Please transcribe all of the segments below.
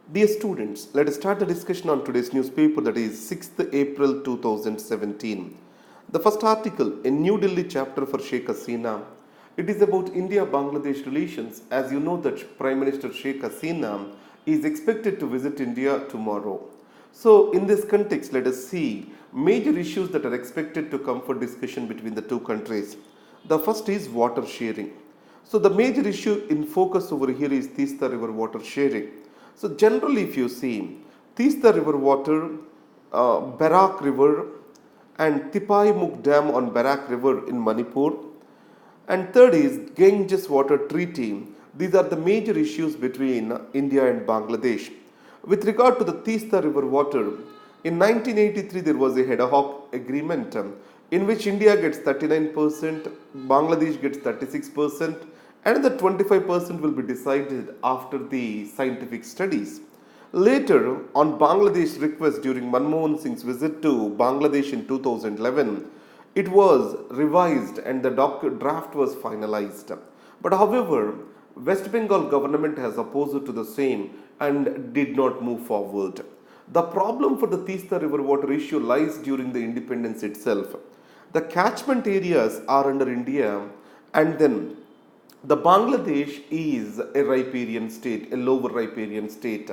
Dear students, let us start the discussion on today's newspaper, that is 6th April 2017. The first article, a New Delhi chapter for Sheikh Hasina. It is about India-Bangladesh relations. As you know that Prime Minister Sheikh Hasina is expected to visit India tomorrow. So in this context, let us see major issues that are expected to come for discussion between the two countries. The first is water sharing. So the major issue in focus over here is Teesta River water sharing. So generally if you see Teesta River water, Barak River and Tipai Muk Dam on Barak River in Manipur, and third is Ganges Water Treaty. These are the major issues between India and Bangladesh. With regard to the Teesta River water, in 1983 there was a ad hoc agreement in which India gets 39%, Bangladesh gets 36%, and the 25% will be decided after the scientific studies. Later, on Bangladesh's request during Manmohan Singh's visit to Bangladesh in 2011, it was revised and the draft was finalized. But however, West Bengal government has opposed to the same and did not move forward. The problem for the Teesta River water issue lies during the independence itself. The catchment areas are under India, and then the Bangladesh is a riparian state, a lower riparian state.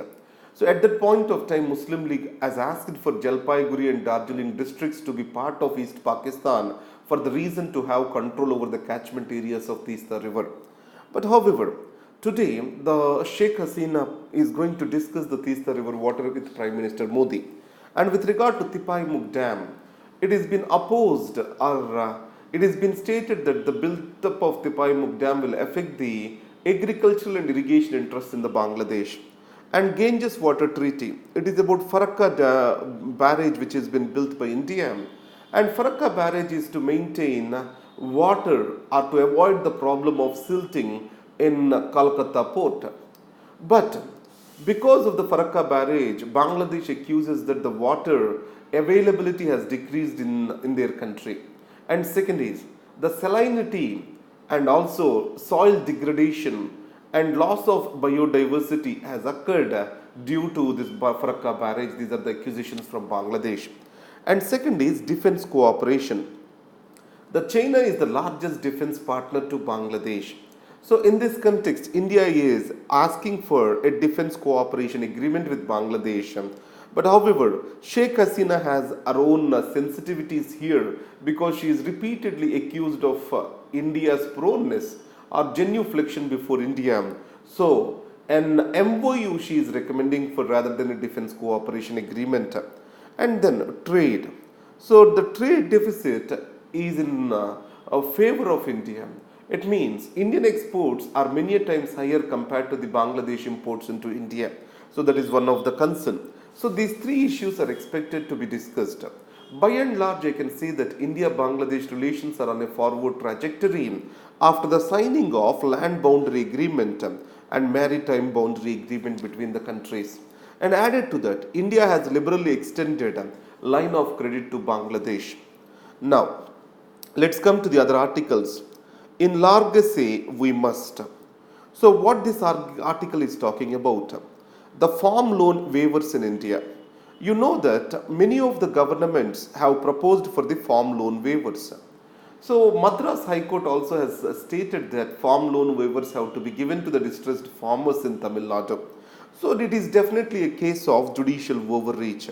So at that point of time, Muslim League has asked for Jalpaiguri and Darjeeling districts to be part of East Pakistan for the reason to have control over the catchment areas of Teesta River. But however, today the Sheikh Hasina is going to discuss the Teesta River water with Prime Minister Modi. And with regard to Tipai Muk Dam, it has been opposed or it has been stated that the build-up of Tipai Muk Dam will affect the agricultural and irrigation interests in the Bangladesh. And Ganges Water Treaty, it is about Farakka barrage which has been built by India. And Farakka barrage is to maintain water or to avoid the problem of silting in Kolkata port. But because of the Farakka barrage, Bangladesh accuses that the water availability has decreased in their country. And second is the salinity and also soil degradation and loss of biodiversity has occurred due to this Farakka barrage. These are the accusations from Bangladesh. And second is defense cooperation. The China is the largest defense partner to Bangladesh. So in this context, India is asking for a defense cooperation agreement with Bangladesh. But however, Sheikh Hasina has her own sensitivities here because she is repeatedly accused of India's proneness or genuflection before India. So an MOU she is recommending for rather than a defense cooperation agreement. And then trade. So the trade deficit is in favor of India. It means Indian exports are many times higher compared to the Bangladesh imports into India. So that is one of the concern. So these three issues are expected to be discussed. By and large, I can say that India-Bangladesh relations are on a forward trajectory after the signing of land boundary agreement and maritime boundary agreement between the countries. And added to that, India has liberally extended line of credit to Bangladesh. Now, let's come to the other articles. In large say we must. So what this article is talking about? The farm loan waivers in India. You know that many of the governments have proposed for the farm loan waivers. So Madras High Court also has stated that farm loan waivers have to be given to the distressed farmers in Tamil Nadu. So it is definitely a case of judicial overreach.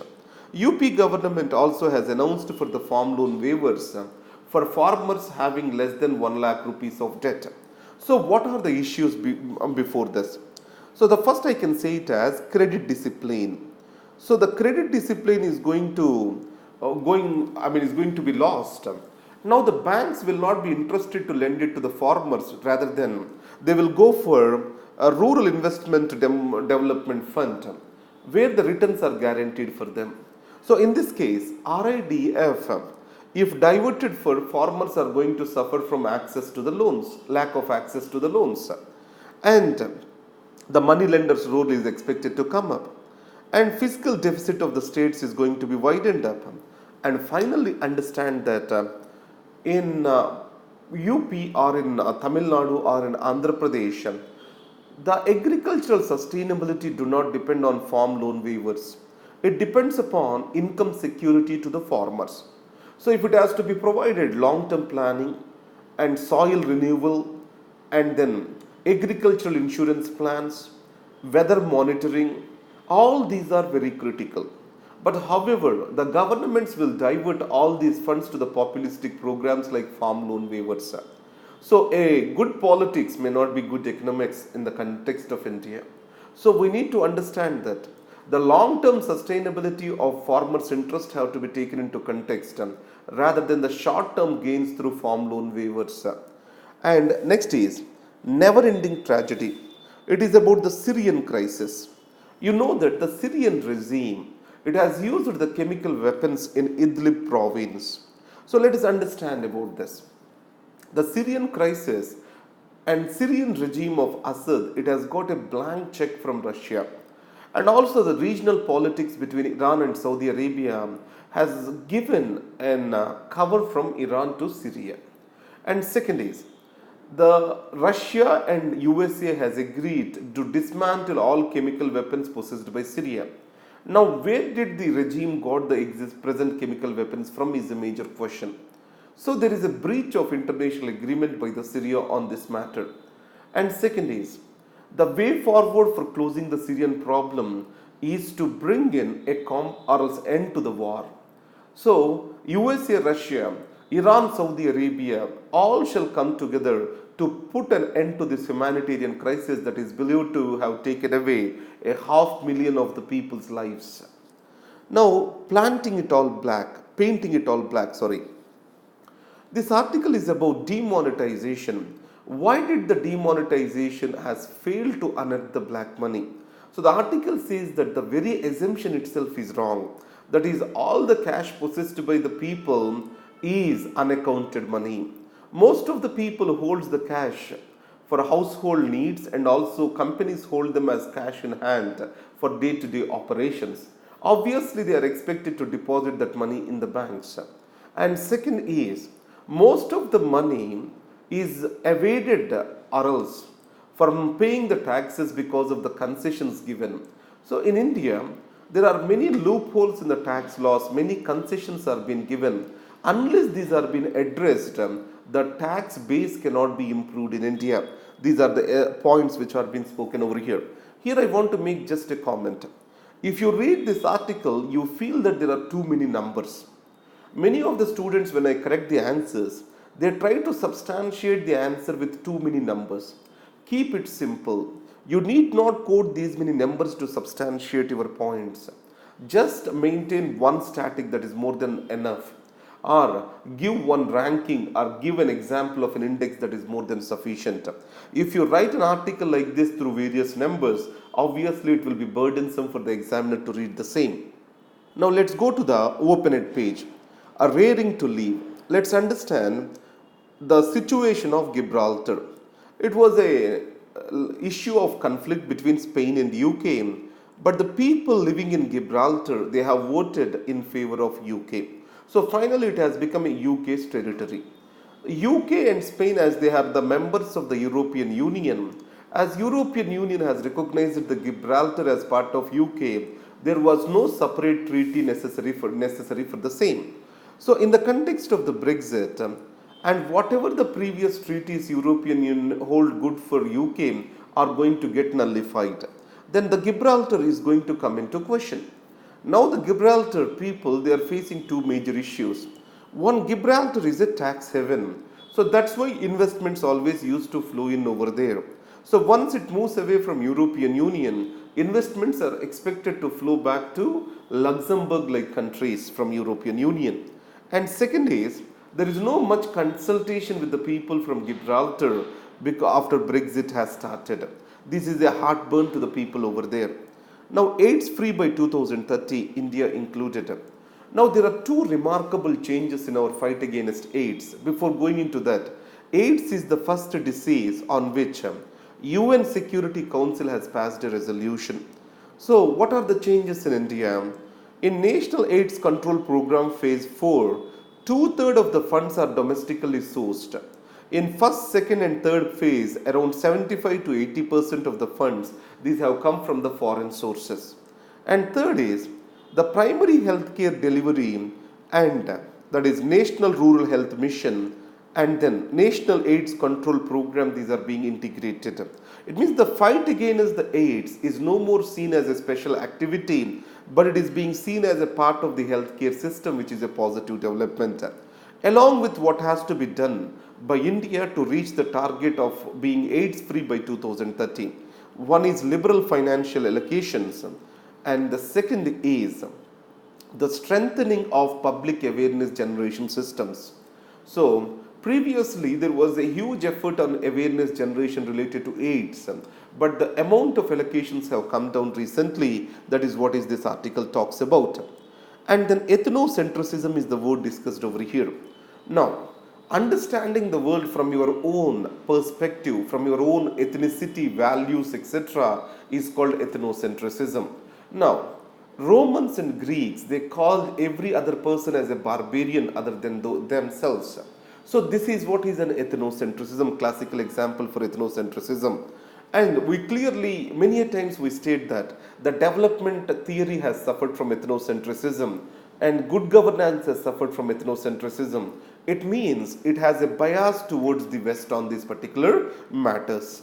UP government also has announced for the farm loan waivers for farmers having less than 1 lakh rupees of debt. So what are the issues before this? So the first I can say it as credit discipline. So the credit discipline is going to be lost. Now the banks will not be interested to lend it to the farmers, rather than they will go for a rural investment development fund where the returns are guaranteed for them. So in this case, RIDF, if diverted for farmers, are going to suffer from access to the loans, lack of access to the loans, and the money lender's role is expected to come up, and fiscal deficit of the states is going to be widened up. And finally understand that in UP or in Tamil Nadu or in Andhra Pradesh, The agricultural sustainability do not depend on farm loan waivers. It depends upon income security to the farmers. So if it has to be provided long-term planning and soil renewal and then agricultural insurance plans, weather monitoring, all these are very critical. But however, the governments will divert all these funds to the populistic programs like farm loan waivers. So a good politics may not be good economics in the context of India. So we need to understand that the long-term sustainability of farmers' interest have to be taken into context rather than the short-term gains through farm loan waivers. And next is never-ending tragedy. It is about the Syrian crisis. You know that the Syrian regime, it has used the chemical weapons in Idlib province. So let us understand about this. The Syrian crisis and Syrian regime of Assad, it has got a blank check from Russia. And also the regional politics between Iran and Saudi Arabia has given an cover from Iran to Syria. And second is, the Russia and USA has agreed to dismantle all chemical weapons possessed by Syria. Now, where did the regime got the present chemical weapons from is a major question. So there is a breach of international agreement by the Syria on this matter. And second is, the way forward for closing the Syrian problem is to bring in a calm or else end to the war. So USA, Russia, Iran, Saudi Arabia, all shall come together to put an end to this humanitarian crisis that is believed to have taken away 500,000 of the people's lives. Now, painting it all black, sorry. This article is about demonetization. Why did the demonetization has failed to unearth the black money? So the article says that the very assumption itself is wrong. That is, all the cash possessed by the people is unaccounted money. Most of the people who holds the cash for household needs and also companies hold them as cash in hand for day-to-day operations. Obviously, they are expected to deposit that money in the banks. And second is, most of the money is evaded or else from paying the taxes because of the concessions given. So in India, there are many loopholes in the tax laws, many concessions are being given. Unless these are being addressed, the tax base cannot be improved in India. These are the points which are being spoken over here. Here I want to make just a comment. If you read this article, you feel that there are too many numbers. Many of the students, when I correct the answers, they try to substantiate the answer with too many numbers. Keep it simple. You need not quote these many numbers to substantiate your points. Just maintain one static, that is more than enough. Or give one ranking or give an example of an index, that is more than sufficient. If you write an article like this through various numbers, obviously it will be burdensome for the examiner to read the same. Now let's go to the open-it page. A raring to leave. Let's understand the situation of Gibraltar. It was a issue of conflict between Spain and UK, but the people living in Gibraltar, they have voted in favor of UK. So finally it has become a UK's territory. UK and Spain, as they are the members of the European Union, as European Union has recognized the Gibraltar as part of UK, there was no separate treaty necessary for the same. So in the context of the Brexit, and whatever the previous treaties European Union hold good for UK are going to get nullified, then the Gibraltar is going to come into question. Now the Gibraltar people, they are facing two major issues. One, Gibraltar is a tax haven. So that's why investments always used to flow in over there. So once it moves away from European Union, investments are expected to flow back to Luxembourg-like countries from European Union. And second is, there is no much consultation with the people from Gibraltar after Brexit has started. This is a heartburn to the people over there. Now, AIDS free by 2030, India included. Now, there are two remarkable changes in our fight against AIDS. Before going into that, AIDS is the first disease on which UN Security Council has passed a resolution. So, what are the changes in India? In National AIDS Control Program Phase 4, 2/3 of the funds are domestically sourced. In first, second and third phase, around 75 to 80% of the funds, these have come from the foreign sources. And third is the primary healthcare delivery and that is National Rural Health Mission and then National AIDS Control Program, these are being integrated. It means the fight against the AIDS is no more seen as a special activity, but it is being seen as a part of the healthcare system, which is a positive development. Along with what has to be done by India to reach the target of being AIDS free by 2030. One is liberal financial allocations, and the second is the strengthening of public awareness generation systems. So, previously there was a huge effort on awareness generation related to AIDS, but the amount of allocations have come down recently. That is what this article talks about. And then ethnocentrism is the word discussed over here. Now, understanding the world from your own perspective, from your own ethnicity, values, etc., is called ethnocentrism. Now, Romans and Greeks, they called every other person as a barbarian other than themselves. So this is what is an ethnocentrism, classical example for ethnocentrism. And we clearly, many a times we state that the development theory has suffered from ethnocentrism and good governance has suffered from ethnocentrism. It means it has a bias towards the West on these particular matters.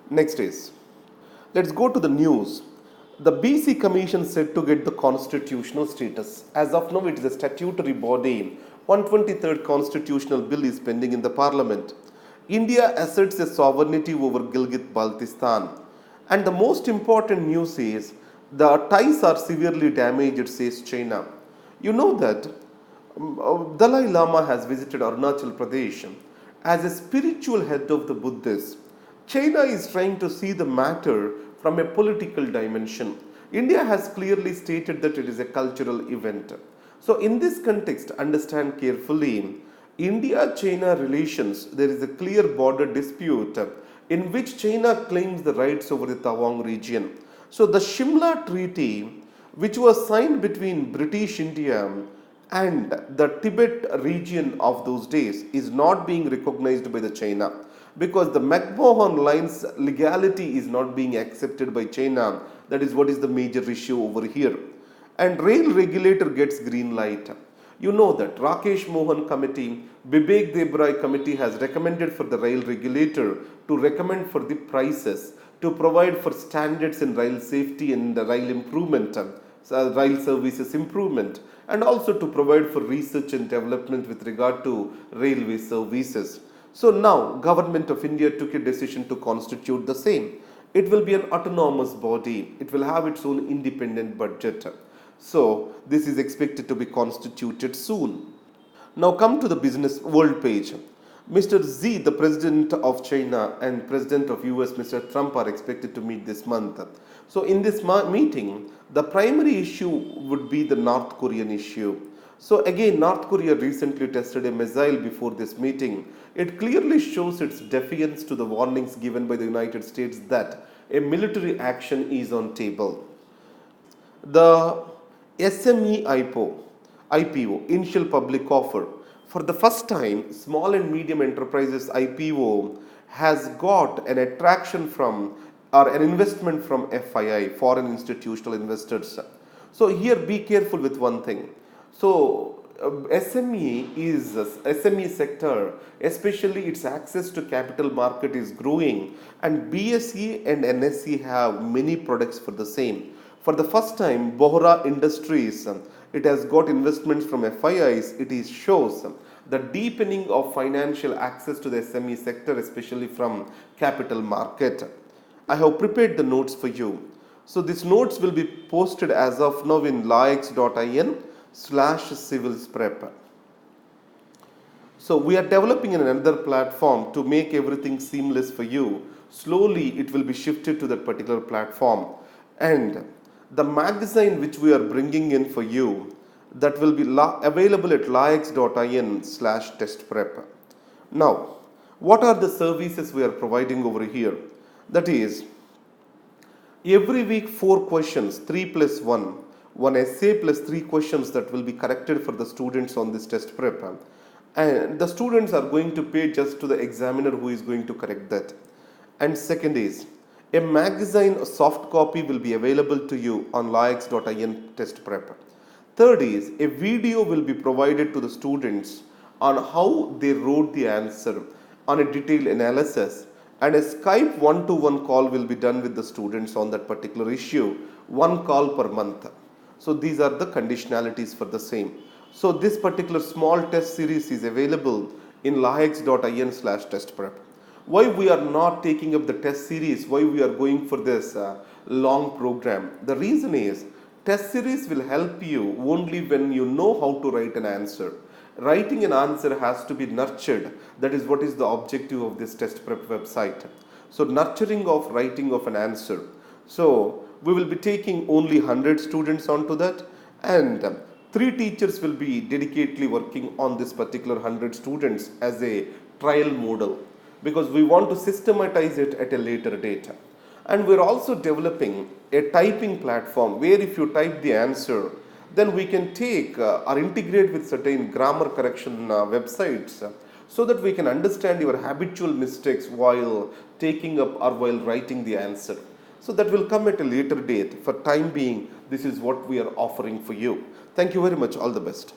Next is, let's go to the news. The BC Commission said to get the constitutional status. As of now, it is a statutory body. 123rd constitutional bill is pending in the parliament. India asserts a sovereignty over Gilgit-Baltistan. And the most important news is the ties are severely damaged, says China. You know that Dalai Lama has visited Arunachal Pradesh as a spiritual head of the Buddhists. China is trying to see the matter from a political dimension. India has clearly stated that it is a cultural event. So in this context, understand carefully, India-China relations, there is a clear border dispute in which China claims the rights over the Tawang region. So the Shimla Treaty, which was signed between British India and the Tibet region of those days, is not being recognized by the China, because the McMahon Line's legality is not being accepted by China. That is what is the major issue over here. And rail regulator gets green light. You know that Rakesh Mohan committee, Bibek Debrai committee has recommended for the rail regulator to recommend for the prices, to provide for standards in rail safety and the rail improvement, rail services improvement, and also to provide for research and development with regard to railway services. So now Government of India took a decision to constitute the same. It will be an autonomous body. It will have its own independent budget. So this is expected to be constituted soon. Now come to the business world page. Mr. Xi, the president of China, and president of US, Mr. Trump, are expected to meet this month. So in this meeting, the primary issue would be the North Korean issue. So again, North Korea recently tested a missile before this meeting. It clearly shows its defiance to the warnings given by the United States that a military action is on table. The SME IPO, initial public offer. For the first time, small and medium enterprises IPO has got an attraction from or an investment from FII, foreign institutional investors. So here be careful with one thing. So SME sector, especially its access to capital market is growing, and BSE and NSE have many products for the same. For the first time, Bohra Industries, it has got investments from FIIs. It shows the deepening of financial access to the SME sector, especially from capital market. I have prepared the notes for you. So these notes will be posted as of now in laix.in/civils-prep. So we are developing another platform to make everything seamless for you. Slowly it will be shifted to that particular platform, and the magazine which we are bringing in for you, that will be available at laix.in/testprep. Now, what are the services we are providing over here? That is, every week 4 questions, 3 plus 1 essay plus 3 questions that will be corrected for the students on this test prep. and the students are going to pay just to the examiner who is going to correct that. And second is, a magazine soft copy will be available to you on laix.in test prep. Third is, a video will be provided to the students on how they wrote the answer on a detailed analysis, and a Skype one-to-one call will be done with the students on that particular issue, one call per month. So these are the conditionalities for the same. So this particular small test series is available in laix.in/test prep. Why we are not taking up the test series, why we are going for this long program? The reason is, test series will help you only when you know how to write an answer. Writing an answer has to be nurtured. That is what is the objective of this test prep website. So nurturing of writing of an answer. So we will be taking only 100 students onto that, and 3 teachers will be dedicatedly working on this particular 100 students as a trial model, because we want to systematize it at a later date. And we're also developing a typing platform where if you type the answer, then we can take or integrate with certain grammar correction websites, so that we can understand your habitual mistakes while taking up or while writing the answer. So that will come at a later date. For time being, this is what we are offering for you. Thank you very much. All the best.